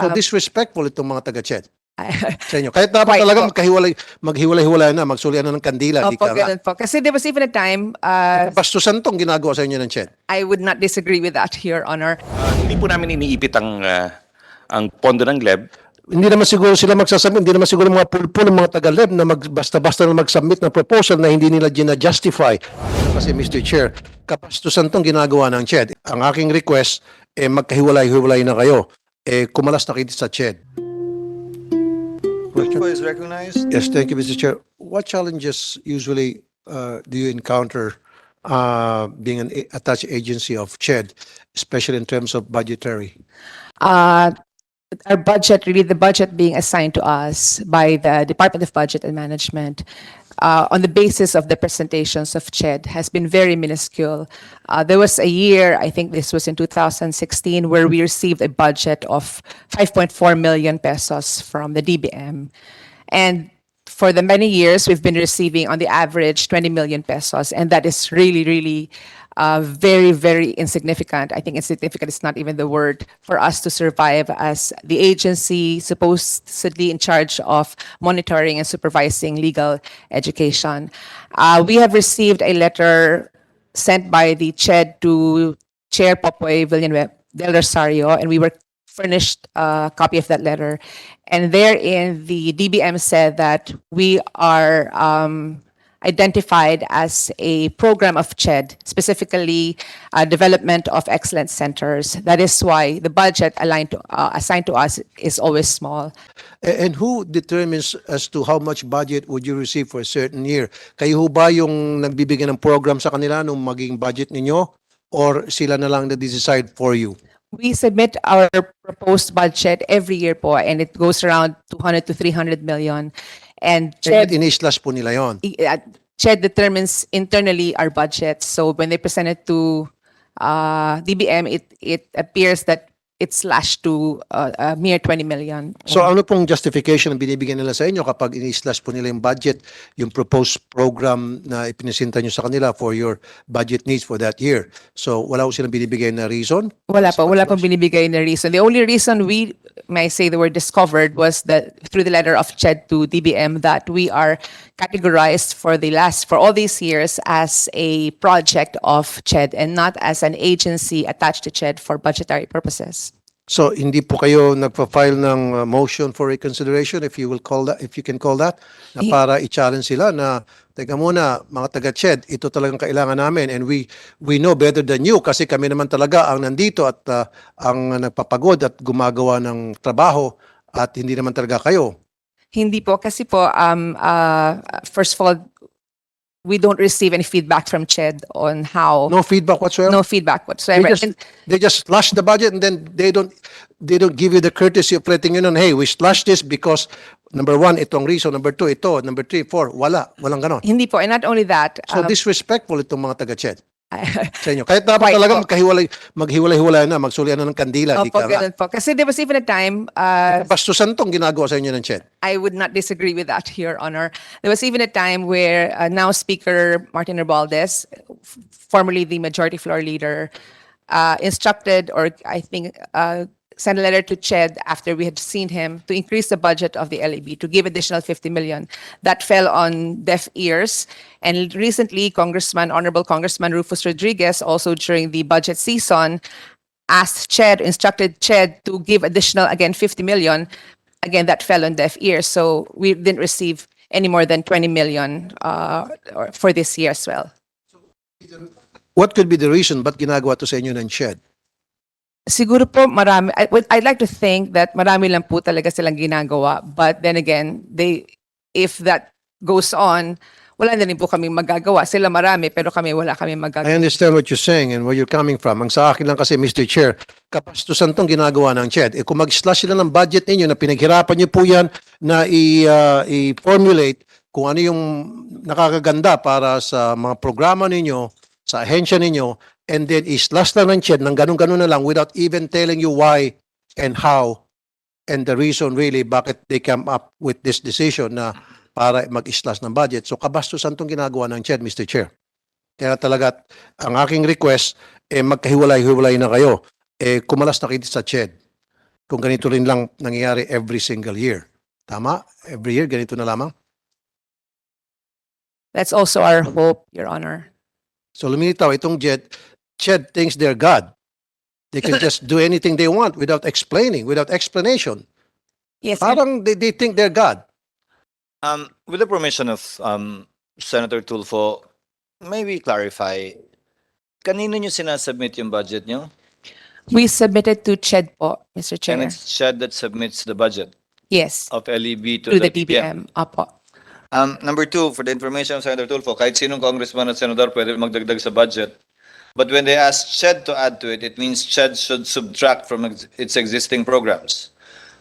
So disrespectful itong mga taga-CHED sa inyo. Kahit dapat Quite talaga po. maghiwalay-hiwalay na, magsulian na ng kandila. Di Opo, ka nga. ganun po. Kasi there was even a time, Bastusan tong ginagawa sa inyo ng CHED. I would not disagree with that, Your Honor. Hindi po namin iniipit ang pondo ng LEB. Hindi naman siguro sila magsasabi, hindi naman siguro mga pulpo ng mga taga-LEB na basta-basta na mag-submit ng proposal na hindi nila gina-justify. Kasi Mr. Chair, kabastusan tong ginagawa ng CHED. Ang aking request, magkahiwalay-hiwalay na kayo. Kumalas na kayo sa CHED. Tulfo is recognized. Yes, thank you, Mr. Chair. What challenges usually do you encounter being an attached agency of CHED, especially in terms of budgetary? Our budget, really the budget being assigned to us by the Department of Budget and Management on the basis of the presentations of CHED has been very minuscule. There was a year, I think this was in 2016, where we received a budget of 5.4 million pesos from the DBM. And for the many years, we've been receiving on the average 20 million pesos. And that is really, really very, very insignificant. I think insignificant is not even the word for us to survive as the agency supposedly in charge of monitoring and supervising legal education. We have received a letter sent by the CHED to Chair Popoy Villanueva del Rosario, and we were furnished a copy of that letter. And therein, the DBM said that we are identified as a program of CHED, specifically development of excellence centers. That is why the budget assigned to us is always small. And who determines as to how much budget would you receive for a certain year? Kayo ho ba yung nagbibigay ng program sa kanila nung maging budget ninyo? Or sila na lang na-decide for you? We submit our proposed budget every year po, and it goes around 200 to 300 million. And CHED, CHED, in-slash po nila yon. CHED determines internally our budget. So when they present it to DBM, it appears that it's slashed to a mere 20 million. So ano pong justification ang binibigyan nila sa inyo kapag in-slash po nila yung budget, yung proposed program na ipinisinta nyo sa kanila for your budget needs for that year? So wala ko silang binibigay na reason? Wala pong binibigay na reason. The only reason we may say they were discovered was that through the letter of CHED to DBM that we are categorized for all these years as a project of CHED and not as an agency attached to CHED for budgetary purposes. So hindi po kayo nagpa-file ng motion for reconsideration, if you will call that, if you can call that, na para i-challenge sila na teka muna mga taga-CHED, ito talagang kailangan namin, and we know better than you kasi kami naman talaga ang nandito at ang nagpapagod at gumagawa ng trabaho at hindi naman talaga kayo. Hindi po kasi po first of all, we don't receive any feedback from CHED on how No feedback whatsoever? no feedback whatsoever. They just slash the budget and then they don't give you the courtesy of letting you know, hey, we slashed this because number one, itong reason, number two, ito, number three, four, walang ganon. Hindi po, and not only that, So disrespectful itong mga taga-CHED sa inyo. Kahit dapat Quite talaga po. maghiwalay-hiwalay na, magsulian na ng kandila. Di opo, ka nga. ganun po. Kasi there was even a time, Bastusan tong ginagawa sa inyo ng CHED. I would not disagree with that, Your Honor. There was even a time where now Speaker Martin Romualdez, formerly the Majority Floor Leader, instructed, or I think sent a letter to CHED after we had seen him to increase the budget of the LAB to give additional 50 million. That fell on deaf ears. And recently, Honorable Congressman Rufus Rodriguez, also during the budget season, instructed CHED to give additional, again, 50 million. Again, that fell on deaf ears. So we didn't receive any more than 20 million for this year as well. What could be the reason ba't ginagawa to sa inyo ng CHED? Siguro po marami. I'd like to think that marami lang po talaga silang ginagawa. But then again, if that goes on, wala na rin po kami magagawa. Sila marami, pero wala kami I magagawa. understand what you're saying and where you're coming from. Ang sa akin lang kasi, Mr. Chair, kapastusan tong ginagawa ng CHED. Kung mag-slash sila ng budget ninyo na pinaghirapan niyo po yan na i-formulate kung ano yung nakakaganda para sa mga programa ninyo, sa ahensya ninyo, and then i-slash lang ng CHED ng ganun-ganun na lang without even telling you why and how and the reason really bakit they come up with this decision na para mag-slash ng budget. So kabastusan tong ginagawa ng CHED, Mr. Chair. Kaya talaga, ang aking request, magkahiwalay-hiwalay na kayo. Kumalas na kayo sa CHED. kung ganito rin lang nangyayari every single year. Tama? Every year, ganito na lamang? That's also our hope, Your Honor. So lumilitaw, itong CHED thinks they're God. They can just do anything they want without explaining, without explanation. Yes, Parang they think they're God. With the permission of Senator Tulfo, may we clarify, kanino nyo sinasubmit yung budget nyo? we submitted to CHED po, Mr. And Chair. it's CHED that submits the budget Yes, of LEB to through the DBM. DBM. Apo. Number two, for the information of Senator Tulfo, kahit sinong congressman at senador pwede magdagdag sa budget. But when they ask CHED to add to it, it means CHED should subtract from its existing programs.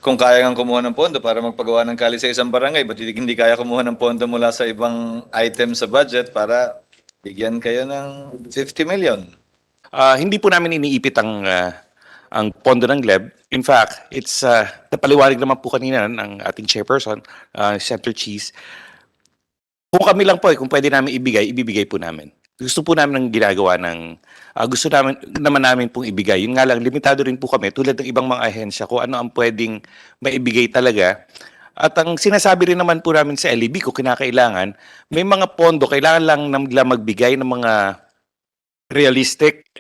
Kung kaya kang kumuha ng pondo para magpagawa ng kali sa isang barangay, ba't hindi kaya kumuha ng pondo mula sa ibang item sa budget para bigyan kayo ng 50 million? Hindi po namin iniipit ang pondo ng LEB. In fact, it's napaliwanag naman po kanina ng ating chairperson, Senator Cheese. Kung kami lang po, kung pwede namin ibibigay po namin. Gusto po namin ng ginagawa gusto naman namin pong ibigay. Yun nga lang, limitado rin po kami, tulad ng ibang mga ahensya, kung ano ang pwedeng maibigay talaga. At ang sinasabi rin naman po namin sa LEB, kung kinakailangan, may mga pondo, kailangan lang nila magbigay ng mga realistic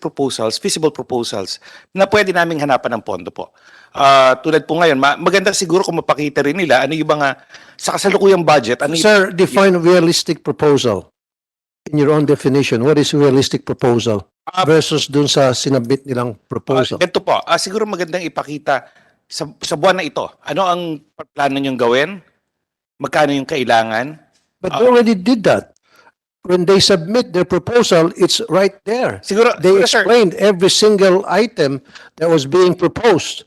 proposals, feasible proposals, na pwede naming hanapan ng pondo po. Tulad po ngayon, maganda siguro kung mapakita rin nila ano yung mga sa kasalukuyang budget. Ano Sir, define realistic proposal. In your own definition, what is realistic proposal versus dun sa sinabit nilang proposal? Ganito po, siguro magandang ipakita sa buwan na ito. Ano ang plano niyong gawin? Magkano yung kailangan? But they already did that. When they submit their proposal, it's right there. Siguro, They sir, explained every single item that was being proposed.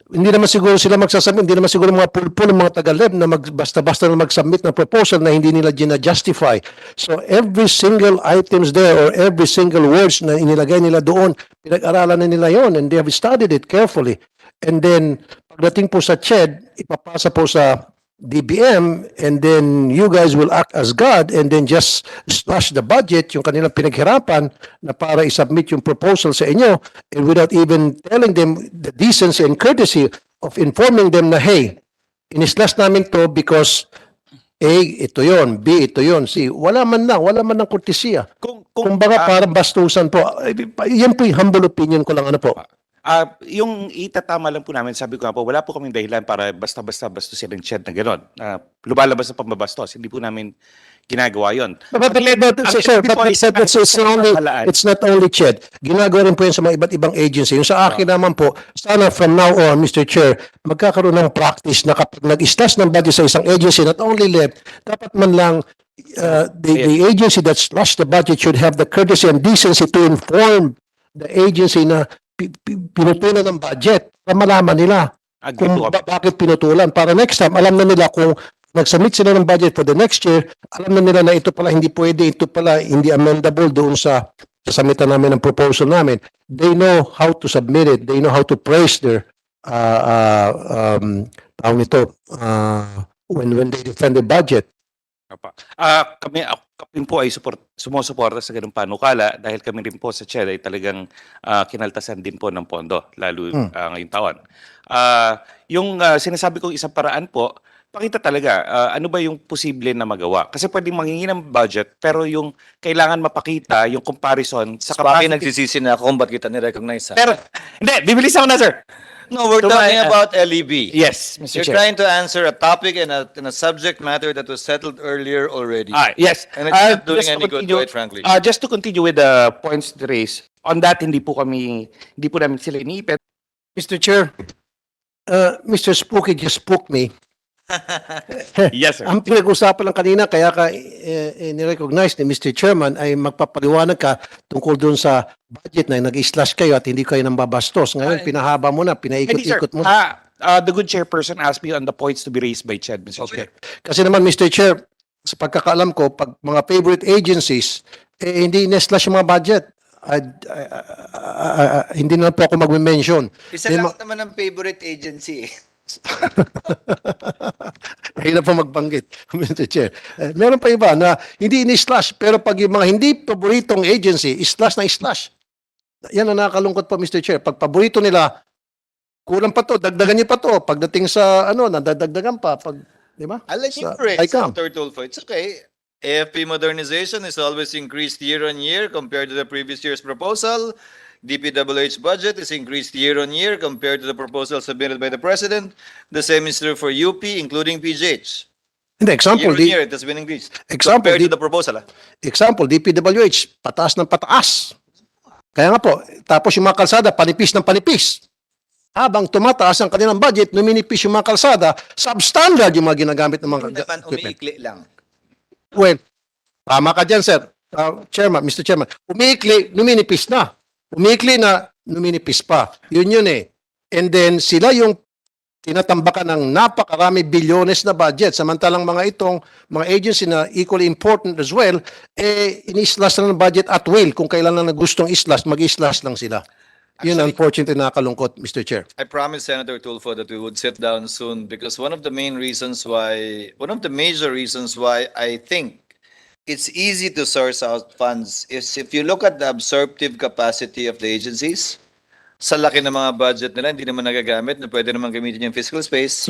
Hindi naman siguro sila magsasubmit, hindi naman siguro mga pulpo ng mga taga-LEB na basta-basta na mag-submit ng proposal na hindi nila gina-justify. So every single items there or every single words na inilagay nila doon, pinag-aralan na nila yon and they have studied it carefully. And then, pagdating po sa CHED, ipapasa po sa DBM and then you guys will act as God and then just slash the budget, yung kanilang pinaghirapan na para isubmit yung proposal sa inyo and without even telling them the decency and courtesy of informing them na, hey, inislash namin to because A, ito yon, B, ito yon, C. Wala man ng kortesiya. Kumbaga parang bastusan po. Yan po yung humble opinion ko lang ano po. yung itatama lang po namin, sabi ko nga po, wala po kaming dahilan para basta-basta bastusin ang CHED na gano'n. Lumalabas na pambabastos. Hindi po namin ginagawa yon. Sir, it's not only CHED. Ginagawa rin po yan sa mga iba't ibang agency. Yung sa akin naman po, sana from now on, Mr. Chair, magkakaroon ng practice na kapag nag-slash ng budget sa isang agency, not only left, dapat man lang the agency that slashed the budget should have the courtesy and decency to inform the agency na pinutulan ng budget para malaman nila kung bakit pinutulan. Para next time, alam na nila kung nag-submit sila ng budget for the next year, alam na nila na ito pala hindi pwede, ito pala hindi amendable doon sa submitan namin ng proposal namin. They know how to submit it. They know how to praise their when they defend the budget. Kami po ay sumusuporta sa ganung panukala dahil kami rin po sa CHED ay talagang kinaltasan din po ng pondo, lalo ngayong taon. Yung sinasabi kong isang paraan po, pakita talaga ano ba yung posible na magawa. Kasi pwedeng manghingi ng budget pero yung kailangan mapakita yung comparison sa Bakit capacity. nagsisisi na ako kung ba't kita ni-recognize? Pero, hindi, bibilis ako na, sir. No, we're talking about LEB. Yes, Mr. You're Chair. trying to answer a topic and a subject matter that was settled earlier already. Yes. And it's not doing Just to any good, continue- quite frankly. Just to continue with the points raised, on that, hindi po namin sila iniipit. Mr. Chair, Mr. Spooky just spooked me. Yes, sir. Ang pinag-usapan lang kanina, kaya ka ni-recognize ni Mr. Chairman ay magpapaliwanag ka tungkol doon sa budget na nag-slash kayo at hindi kayo nang babastos. Ngayon, pinahaba mo na, Hindi, sir. pinaikot-ikot mo. The good chairperson asked me on the points to be raised by CHED, Mr. Chair. Kasi naman, Mr. Chair, sa pagkakaalam ko, pag mga favorite agencies, hindi in-slash yung mga budget. Hindi na po ako mag-mention. Isa lang naman ang favorite agency. Hirap pa magbanggit, Mr. Chair. Meron pa iba na hindi ini-slash, pero pag yung mga hindi paboritong agency, slash na slash. Yan ang nakakalungkot po, Mr. Chair. Pag paborito nila, kulang pa to, dagdagan niyo pa to. Pagdating sa ano, nadadagdagan pa. Pag, di ba? I'll let you Sa praise ICAM. Senator Tulfo. It's okay. AFP modernization is always increased year on year compared to the previous year's proposal. DPWH budget is increased year on year compared to the proposal submitted by the President. The same is true for UP, including PGH. Hindi, example, Year on year, it has been increased. example, Compared to di- the proposal. example, DPWH, pataas ng pataas. Kaya nga po, tapos yung mga kalsada, panipis ng panipis. Habang tumataas ang kanilang budget, numinipis yung mga kalsada, substandard yung mga ginagamit ng mga Hindi naman equipment. umiikli lang. Well, tama ka dyan, sir. Chairman, Mr. Chairman, umiikli, numinipis na. Umiikli na, numinipis pa. Yun eh. And then, sila yung tinatambakan ng napakarami bilyones na budget. Samantalang mga itong, mga agency na equally important as well, ini-slash lang ng budget at will. Kung kailan lang na gustong i-slash, mag-i-slash lang sila. Yun, Actually, unfortunately, nakakalungkot, Mr. Chair. I promised Senator Tulfo that we would sit down soon because one of the major reasons why I think it's easy to source out funds is if you look at the absorptive capacity of the agencies, sa laki ng mga budget nila, hindi naman nagagamit na pwede naman gamitin yung fiscal space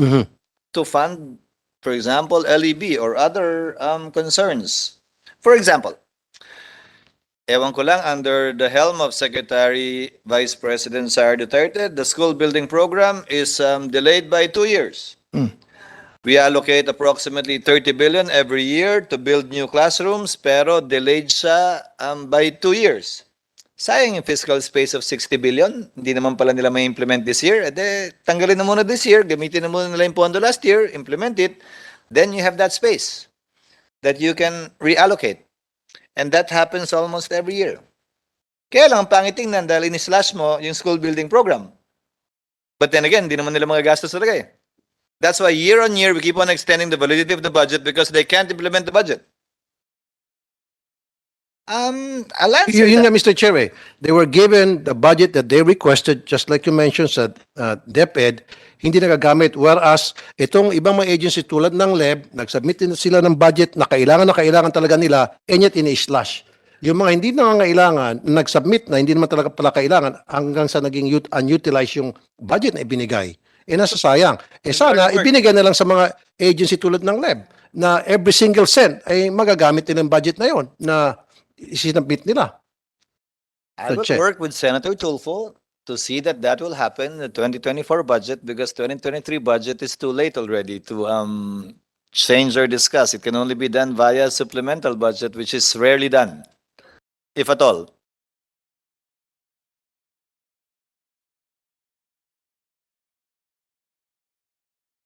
to fund, for example, LEB or other concerns. For example, ewan ko lang, under the helm of Secretary Vice President Sara Duterte, the school building program is delayed by 2 years. We allocate approximately 30 billion every year to build new classrooms, pero delayed siya by 2 years. Sayang yung fiscal space of 60 billion, hindi naman pala nila may implement this year. Tanggalin na muna this year, gamitin na muna nila yung pondo last year, implement it, then you have that space that you can reallocate. And that happens almost every year. Kaya lang, ang pangit tingnan dahil in-slash mo yung school building program. But then again, hindi naman nila mga gastos talaga eh. That's why year on year, we keep on extending the validity of the budget because they can't implement the budget. I'll answer Yun nga, that. Mr. Chair, they were given the budget that they requested, just like you mentioned sa DepEd, hindi nagagamit. Whereas, itong ibang mga agency tulad ng LEB, nagsubmit din sila ng budget na kailangan talaga nila, and yet ini-slash. Yung mga hindi nangangailangan, nag-submit na hindi naman talaga pala kailangan hanggang sa naging unutilized yung budget na ibinigay. Nasasayang. Sana, ibinigay na lang sa mga agency tulad ng LEB na every single cent ay magagamit nila yung budget na yon na isinabit nila. I will check. work with Senator Tulfo to see that that will happen in the 2024 budget because 2023 budget is too late already to change or discuss. It can only be done via supplemental budget, which is rarely done, if at all.